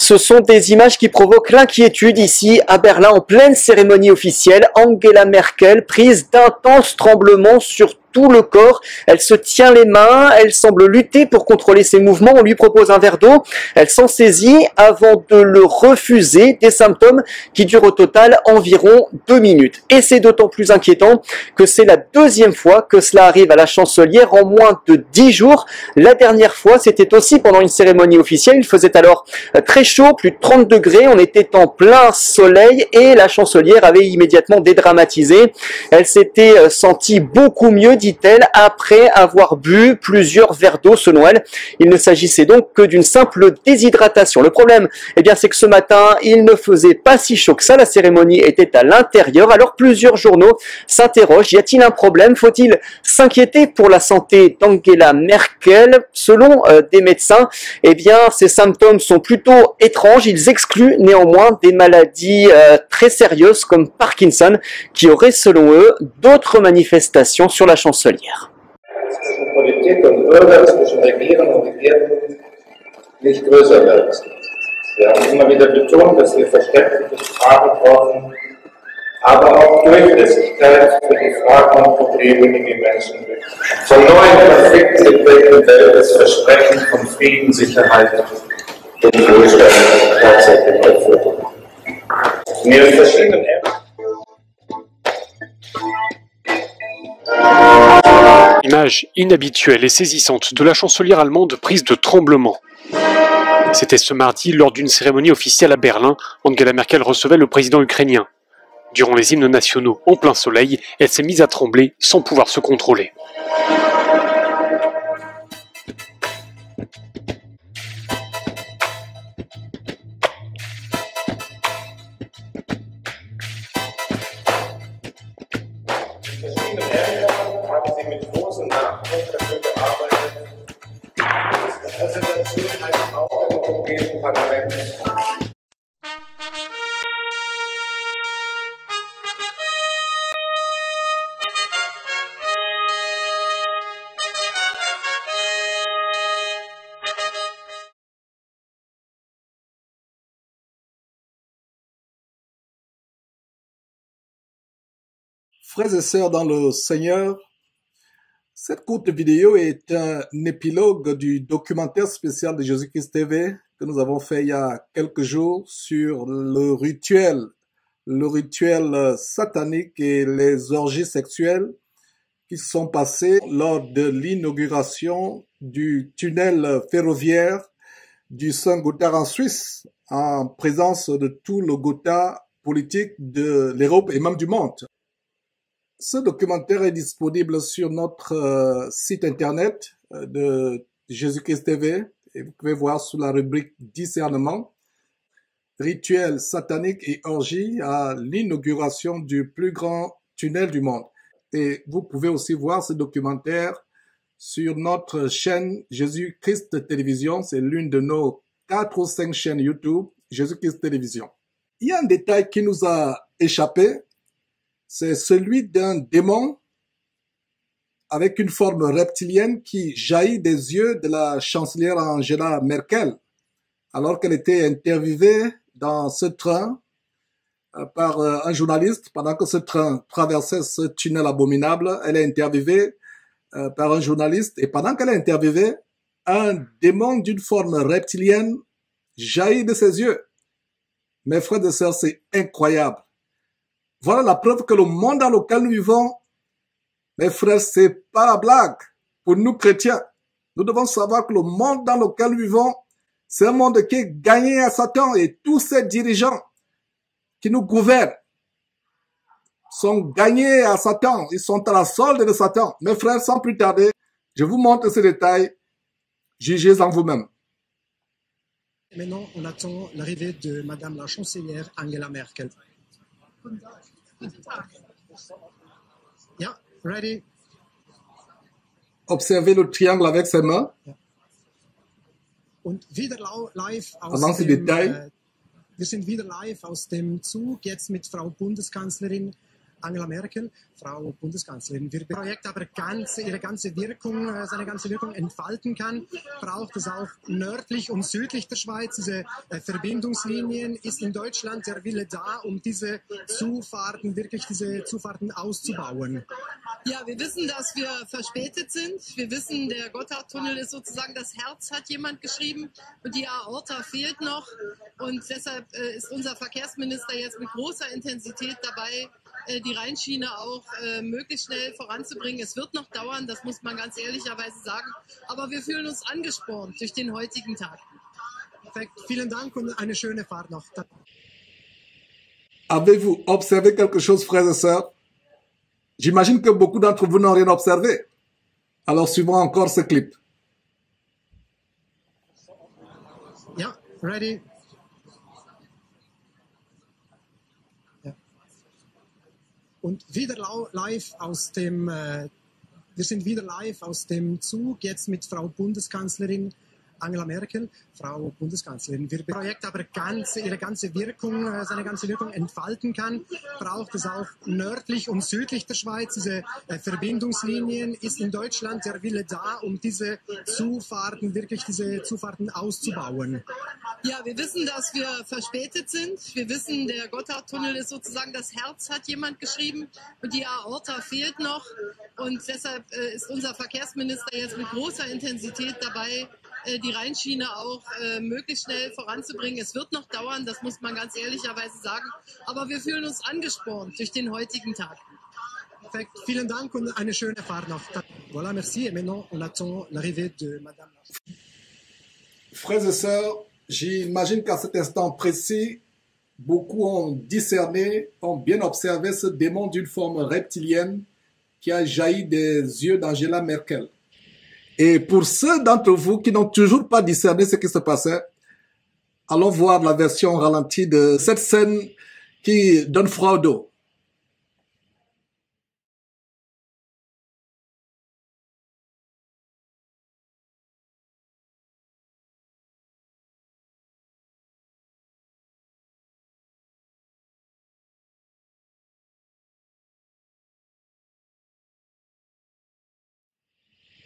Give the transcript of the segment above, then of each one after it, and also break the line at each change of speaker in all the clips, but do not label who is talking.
Ce sont des images qui provoquent l'inquiétude ici à Berlin en pleine cérémonie officielle. Angela Merkel prise d'intenses tremblements sur tout le corps. Elle se tient les mains, elle semble lutter pour contrôler ses mouvements. On lui propose un verre d'eau, elle s'en saisit avant de le refuser. Des symptômes qui durent au total environ 2 minutes. Et c'est d'autant plus inquiétant que c'est la deuxième fois que cela arrive à la chancelière en moins de 10 jours. La dernière fois, c'était aussi pendant une cérémonie officielle. Il faisait alors très chaud, plus de 30 degrés. On était en plein soleil et la chancelière avait immédiatement dédramatisé. Elle s'était sentie beaucoup mieux, dit-elle, après avoir bu plusieurs verres d'eau selon elle. Il ne s'agissait donc que d'une simple déshydratation. Le problème, eh bien, c'est que ce matin, il ne faisait pas si chaud que ça. La cérémonie était à l'intérieur. Alors plusieurs journaux s'interrogent. Y a-t-il un problème? Faut-il s'inquiéter pour la santé d'Angela Merkel? Selon des médecins, eh bien, ces symptômes sont plutôt étranges. Ils excluent néanmoins des maladies très sérieuses comme Parkinson, qui auraient, selon eux, d'autres manifestations sur la chancelière.
Zwischen Politik und Bürger, zwischen Regieren und Regierten nicht größer wird. Wir haben immer wieder betont, dass wir verständliche Fragen brauchen, aber auch Durchlässigkeit für die Fragen und Probleme, die die Menschen bewegen. Von neuen Konflikten geprägten Welt das Versprechen von Frieden, Sicherheit und Wohlstand tatsächlich erfüllt. In ihren verschiedenen
Image inhabituelle et saisissante de la chancelière allemande prise de tremblement. C'était ce mardi lors d'une cérémonie officielle à Berlin. Angela Merkel recevait le président ukrainien. Durant les hymnes nationaux en plein soleil, elle s'est mise à trembler sans pouvoir se contrôler.
haben sie mit großem Nachdruck dafür gearbeitet, dass die Präsentation auch im Europäischen Parlament
Frères et sœurs dans le Seigneur, cette courte vidéo est un épilogue du documentaire spécial de Jésus-Christ TV que nous avons fait il y a quelques jours sur le rituel satanique et les orgies sexuelles qui sont passées lors de l'inauguration du tunnel ferroviaire du Saint-Gothard en Suisse, en présence de tout le Gotha politique de l'Europe et même du monde. Ce documentaire est disponible sur notre site internet de Jésus-Christ TV et vous pouvez voir sous la rubrique discernement, rituel satanique et orgie à l'inauguration du plus grand tunnel du monde. Et vous pouvez aussi voir ce documentaire sur notre chaîne Jésus-Christ Télévision. C'est l'une de nos 4 ou 5 chaînes YouTube, Jésus-Christ Télévision. Il y a un détail qui nous a échappé. C'est celui d'un démon avec une forme reptilienne qui jaillit des yeux de la chancelière Angela Merkel alors qu'elle était interviewée dans ce train par un journaliste pendant que ce train traversait ce tunnel abominable. Elle est interviewée par un journaliste et pendant qu'elle est interviewée, un démon d'une forme reptilienne jaillit de ses yeux. Mes frères et sœurs, c'est incroyable. Voilà la preuve que le monde dans lequel nous vivons, mes frères, c'est pas la blague. Pour nous chrétiens, nous devons savoir que le monde dans lequel nous vivons, c'est un monde qui est gagné à Satan et tous ces dirigeants qui nous gouvernent sont gagnés à Satan. Ils sont à la solde de Satan. Mes frères, sans plus tarder, je vous montre ces détails. Jugez en vous-même.
Maintenant, on attend l'arrivée de Madame la chancelière Angela Merkel. Yeah, ready.
Observez le triangle avec ses mains.
Und wieder live
Avant ces détails.
wir sind wieder live aus dem Zug, jetzt mit Frau Bundeskanzlerin Angela Merkel, Frau Bundeskanzlerin. Wir Projekt aber ihre ganze Wirkung, seine ganze Wirkung entfalten kann, braucht es auch nördlich und südlich der Schweiz. Diese Verbindungslinien ist in Deutschland der Wille da, um diese Zufahrten, wirklich diese Zufahrten auszubauen.
Ja, wir wissen, dass wir verspätet sind. Wir wissen, der Gotthardtunnel ist sozusagen das Herz, hat jemand geschrieben, und die Aorta fehlt noch. Und deshalb ist unser Verkehrsminister jetzt mit großer Intensität dabei, die Rheinschiene auch möglichst schnell voranzubringen. Es wird noch dauern, das muss man ganz ehrlicherweise sagen. Aber wir fühlen uns angespornt durch den heutigen Tag.
Perfekt. Vielen Dank und eine schöne Fahrt noch.
Avez-vous observé quelque chose, frères et sœurs? J'imagine que beaucoup d'entre vous n'ont rien observé. Alors suivons encore ce clip.
Ja, ready. Ja. Und wieder live aus dem, wir sind wieder live aus dem Zug, jetzt mit Frau Bundeskanzlerin Angela Merkel, Frau Bundeskanzlerin. Wir Projekt aber ihre ganze Wirkung, seine ganze Wirkung entfalten kann, braucht es auch nördlich und südlich der Schweiz. Diese Verbindungslinien ist in Deutschland der Wille da, um diese Zufahrten, wirklich diese Zufahrten auszubauen.
Ja, wir wissen, dass wir verspätet sind. Wir wissen, der Gotthardtunnel ist sozusagen das Herz, hat jemand geschrieben, und die Aorta fehlt noch. Und deshalb ist unser Verkehrsminister jetzt mit großer Intensität dabei, die Rheinschiene auch möglichst schnell voranzubringen. Es wird noch dauern, das muss man ganz ehrlicherweise sagen. Aber wir fühlen uns angespornt durch den heutigen Tag.
Perfekt. Vielen Dank und eine schöne Fahrt noch. Voilà, merci. Et maintenant, on attend l'arrivée de Madame.
Frères et sœurs, j'imagine qu'à cet instant précis, beaucoup ont discerné, ont bien observé ce démon d'une forme reptilienne qui a jailli des yeux d'Angela Merkel. Et pour ceux d'entre vous qui n'ont toujours pas discerné ce qui se passait, allons voir la version ralentie de cette scène qui donne froid au dos.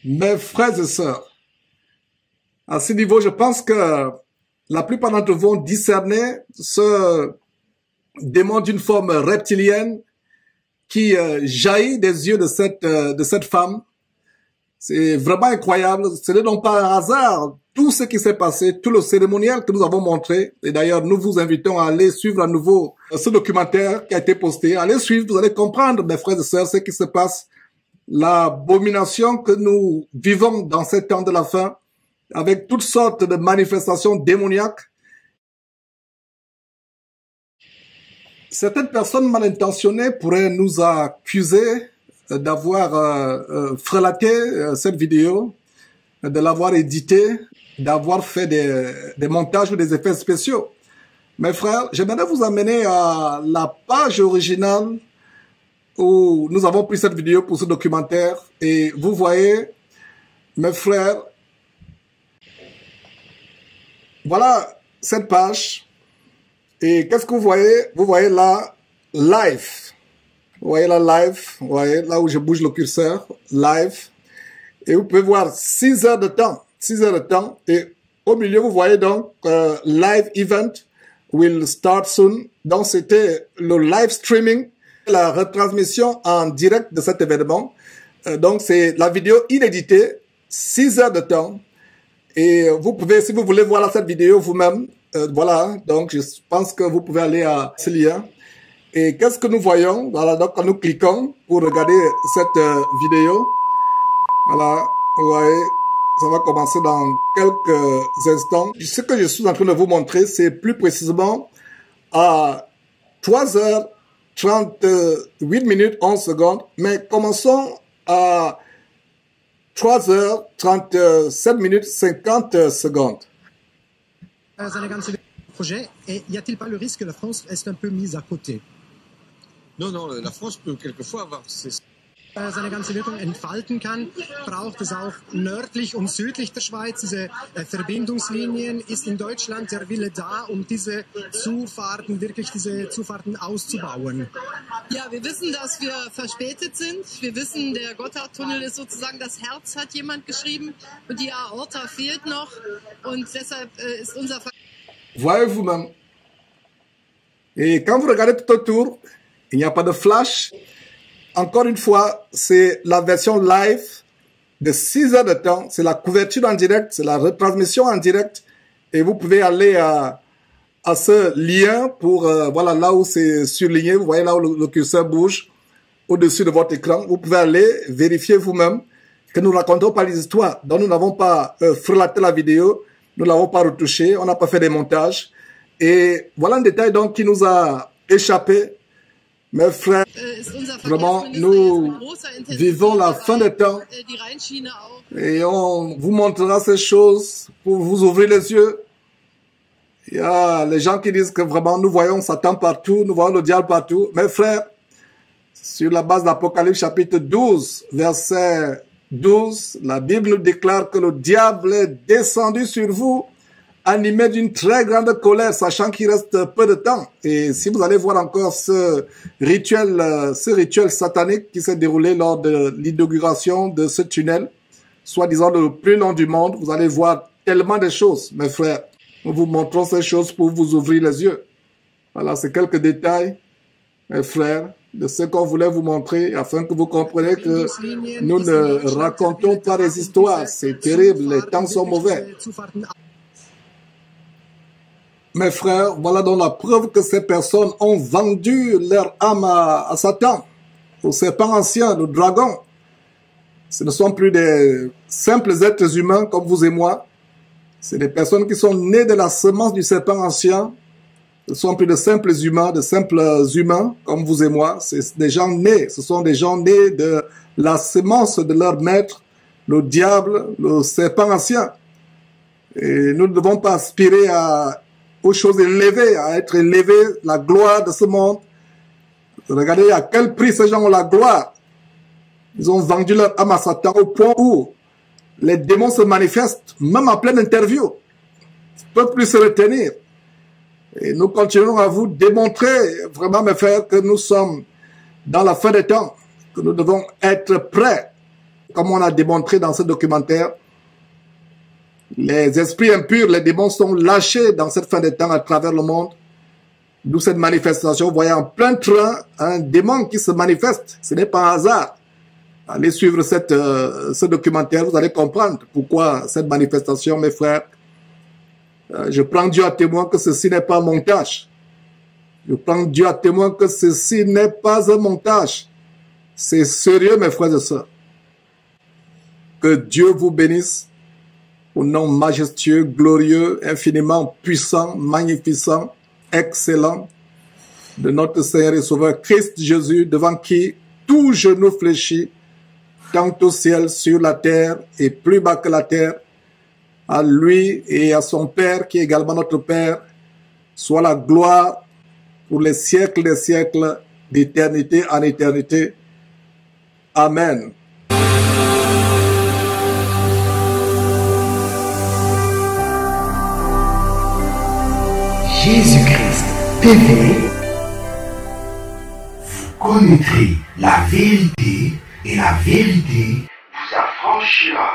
Mes frères et sœurs, à ce niveau, je pense que la plupart d'entre vous ont discerné ce démon d'une forme reptilienne qui jaillit des yeux de cette femme. C'est vraiment incroyable. Ce n'est donc pas un hasard. Tout ce qui s'est passé, tout le cérémonial que nous avons montré, et d'ailleurs nous vous invitons à aller suivre à nouveau ce documentaire qui a été posté. Allez suivre, vous allez comprendre, mes frères et sœurs, ce qui se passe. L'abomination que nous vivons dans ces temps de la fin, avec toutes sortes de manifestations démoniaques. Certaines personnes mal intentionnées pourraient nous accuser d'avoir frelaté cette vidéo, de l'avoir éditée, d'avoir fait des montages ou des effets spéciaux. Mes frères, j'aimerais vous amener à la page originale où nous avons pris cette vidéo pour ce documentaire, et vous voyez, mes frères, voilà cette page, et qu'est-ce que vous voyez? Vous voyez là, live, vous voyez là, live, vous voyez là où je bouge le curseur, live, et vous pouvez voir 6 heures de temps, 6 heures de temps, et au milieu vous voyez donc live event will start soon, donc c'était le live streaming, la retransmission en direct de cet événement. Donc c'est la vidéo inéditée, 6 heures de temps, et vous pouvez, si vous voulez voir cette vidéo vous-même, voilà, donc je pense que vous pouvez aller à ce lien. Et qu'est-ce que nous voyons? Voilà, donc quand nous cliquons pour regarder cette vidéo, voilà, vous voyez, ça va commencer dans quelques instants. Ce que je suis en train de vous montrer, c'est plus précisément à 3h38 minutes 11 secondes, mais commençons à 3h37 minutes 50 secondes.
Projet, et y a-t-il pas le risque que la France reste un peu mise à côté?
Non, non, la France peut quelquefois avoir
seine ganze Wirkung entfalten kann, braucht es auch nördlich und südlich der Schweiz diese Verbindungslinien. Ist in Deutschland der Wille da, um diese Zufahrten, wirklich diese Zufahrten auszubauen?
Ja, wir wissen, dass wir verspätet sind. Wir wissen, der Gotthardtunnel ist sozusagen das Herz, hat jemand geschrieben, und die Aorta fehlt noch, und deshalb ist unser
Voyez vous-même. Et quand vous regardez tout autour, il n'y a pas de flash. Encore une fois, c'est la version live de 6 heures de temps. C'est la couverture en direct, c'est la retransmission en direct. Et vous pouvez aller à ce lien pour, voilà, là où c'est surligné. Vous voyez là où le curseur bouge au-dessus de votre écran. Vous pouvez aller vérifier vous-même que nous ne racontons pas les histoires. Donc nous n'avons pas frelaté la vidéo, nous ne l'avons pas retouché, on n'a pas fait des montages. Et voilà un détail donc qui nous a échappé. Mes frères, vraiment, nous vivons la fin des temps et on vous montrera ces choses pour vous ouvrir les yeux. Il y a les gens qui disent que vraiment nous voyons Satan partout, nous voyons le diable partout. Mes frères, sur la base d'Apocalypse chapitre 12, verset 12, la Bible nous déclare que le diable est descendu sur vous, animé d'une très grande colère, sachant qu'il reste peu de temps. Et si vous allez voir encore ce rituel satanique qui s'est déroulé lors de l'inauguration de ce tunnel, soi-disant le plus long du monde, vous allez voir tellement de choses, mes frères. Nous vous montrons ces choses pour vous ouvrir les yeux. Voilà, c'est quelques détails, mes frères, de ce qu'on voulait vous montrer, afin que vous compreniez que nous ne racontons pas des histoires. C'est terrible, les temps sont mauvais. Mes frères, voilà donc la preuve que ces personnes ont vendu leur âme à Satan, au serpent ancien, le dragon. Ce ne sont plus des simples êtres humains comme vous et moi. C'est des personnes qui sont nées de la semence du serpent ancien. Ce ne sont plus de simples humains comme vous et moi. C'est des gens nés. Ce sont des gens nés de la semence de leur maître, le diable, le serpent ancien. Et nous ne devons pas aspirer aux choses élevées, à être élevés, la gloire de ce monde. Regardez à quel prix ces gens ont la gloire. Ils ont vendu leur âme à Satan au point où les démons se manifestent, même en pleine interview. Ils ne peuvent plus se retenir. Et nous continuons à vous démontrer, vraiment mes frères, que nous sommes dans la fin des temps, que nous devons être prêts, comme on a démontré dans ce documentaire. Les esprits impurs, les démons sont lâchés dans cette fin des temps à travers le monde. D'où cette manifestation. Vous voyez en plein train un démon qui se manifeste. Ce n'est pas un hasard. Allez suivre ce documentaire, vous allez comprendre pourquoi cette manifestation, mes frères. Je prends Dieu à témoin que ceci n'est pas un montage. Je prends Dieu à témoin que ceci n'est pas un montage. C'est sérieux, mes frères et sœurs. Que Dieu vous bénisse. Au nom majestueux, glorieux, infiniment puissant, magnificent, excellent de notre Seigneur et Sauveur Christ Jésus, devant qui tout genou fléchit, tant au ciel, sur la terre et plus bas que la terre, à lui et à son Père qui est également notre Père, soit la gloire pour les siècles des siècles, d'éternité en éternité. Amen.
Jésus-Christ TV, vous connaîtrez la vérité et la vérité vous affranchira.